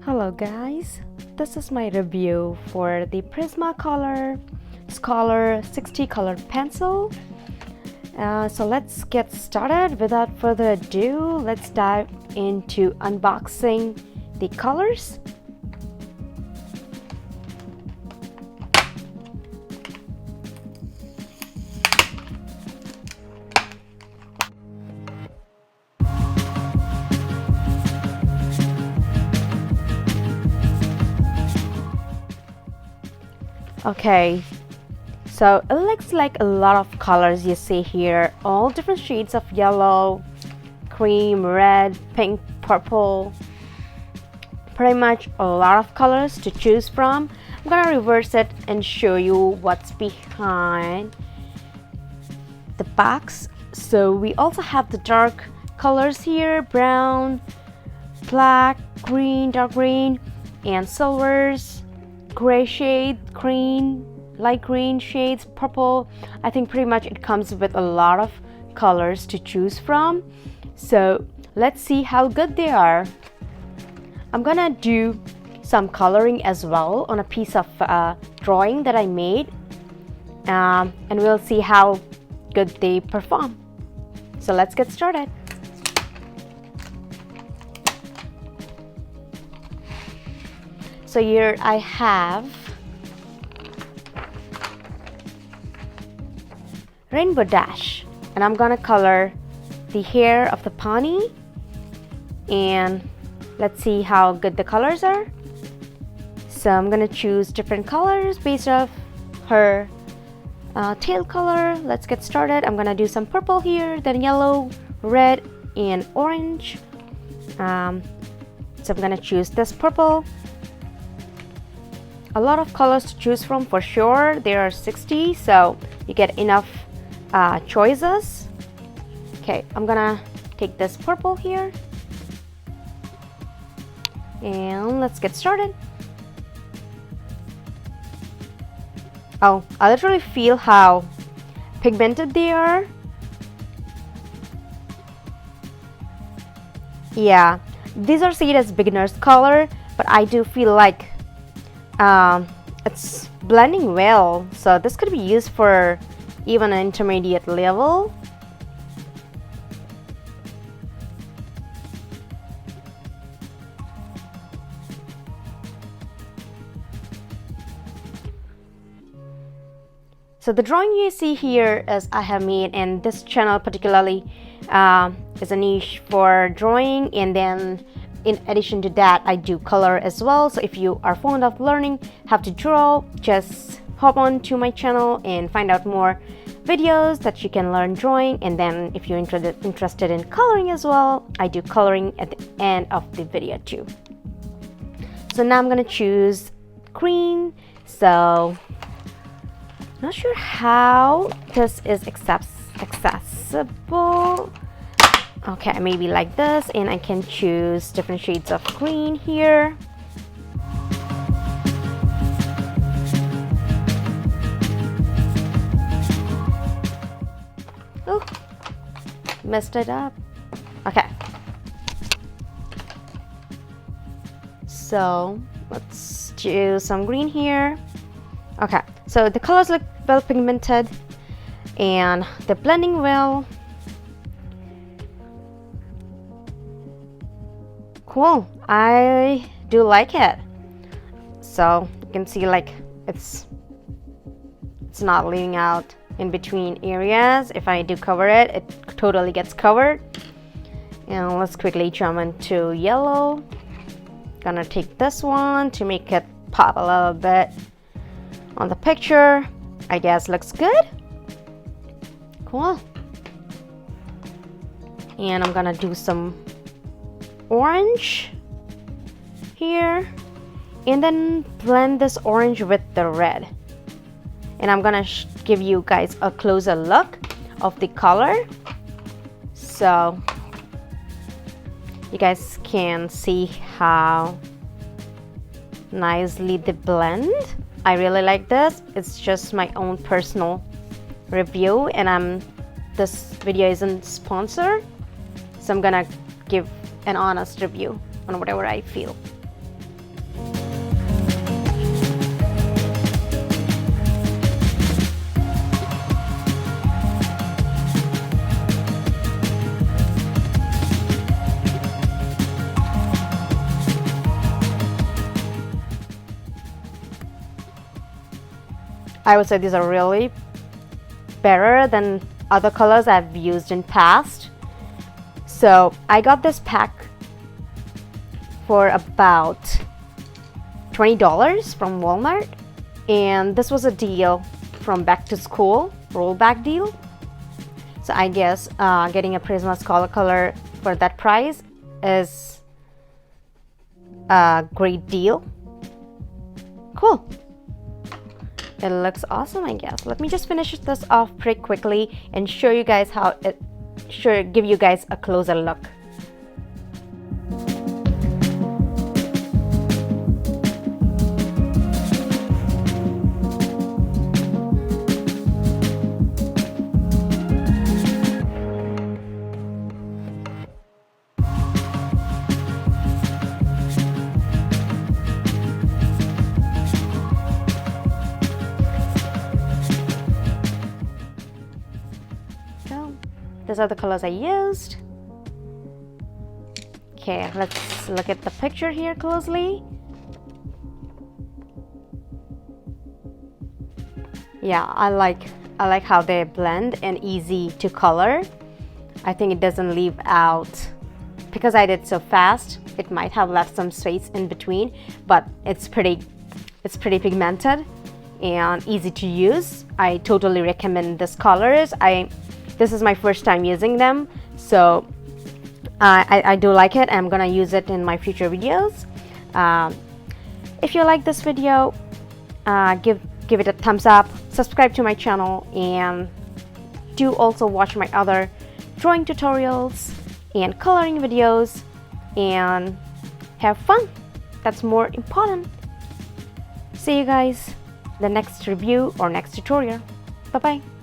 Hello guys, this is my review for the Prismacolor Scholar 60 color pencil. So let's get started. Without further ado, let's dive into unboxing the colors. Okay, so it looks like a lot of colors you see here, all different shades of yellow, cream, red, pink, purple, pretty much a lot of colors to choose from. I'm gonna reverse it and show you what's behind the box. So we also have the dark colors here, brown, black, green, dark green, and silvers, gray shade, green, light green shades, purple. I think pretty much it comes with a lot of colors to choose from. So let's see how good they are. I'm gonna do some coloring as well on a piece of drawing that I made, and we'll see how good they perform. So let's get started. So here I have Rainbow Dash, and I'm gonna color the hair of the pony, and let's see how good the colors are. So I'm gonna choose different colors based off her tail color. Let's get started. I'm gonna do some purple here, then yellow, red, and orange. So I'm gonna choose this purple. A lot of colors to choose from for sure. There are 60, so you get enough choices. Okay, I'm gonna take this purple here, and let's get started. Oh, I literally feel how pigmented they are. Yeah, these are seen as beginner's color, but I do feel like it's blending well, so this could be used for even an intermediate level. So the drawing you see here is I have made, and this channel particularly is a niche for drawing, and then in addition to that I do color as well. So if you are fond of learning how to draw, just hop on to my channel and find out more videos that you can learn drawing. And then if you're interested in coloring as well, I do coloring at the end of the video too. So now I'm gonna choose green. So not sure how this is accessible. Okay, maybe like this, and I can choose different shades of green here. Oh, messed it up. Okay. So let's do some green here. Okay, so the colors look well pigmented and they're blending well. Cool, I do like it. So you can see like it's not leaving out in between areas. If I do cover it, it totally gets covered. And let's quickly jump into yellow. Gonna take this one to make it pop a little bit on the picture. I guess looks good. Cool. And I'm gonna do some orange here, and then blend this orange with the red, and I'm gonna give you guys a closer look of the color so you guys can see how nicely they blend. I really like this. It's just my own personal review, and this video isn't sponsored, so I'm gonna give an honest review on whatever I feel. I would say these are really better than other colors I've used in past. So I got this pack for about $20 from Walmart, and this was a deal from back to school rollback deal. So I guess getting a Prismacolor color for that price is a great deal. Cool. It looks awesome, I guess. Let me just finish this off pretty quickly and show you guys how it give you guys a closer look. These are the colors I used. Okay, let's look at the picture here closely. Yeah, I like how they blend and easy to color. I think it doesn't leave out, because I did so fast, it might have left some space in between, but it's pretty pigmented and easy to use. I totally recommend these colors. This is my first time using them, so I do like it. I'm gonna use it in my future videos. If you like this video, give it a thumbs up, subscribe to my channel, and do also watch my other drawing tutorials and coloring videos, and have fun. That's more important. See you guys in the next review or next tutorial. Bye bye.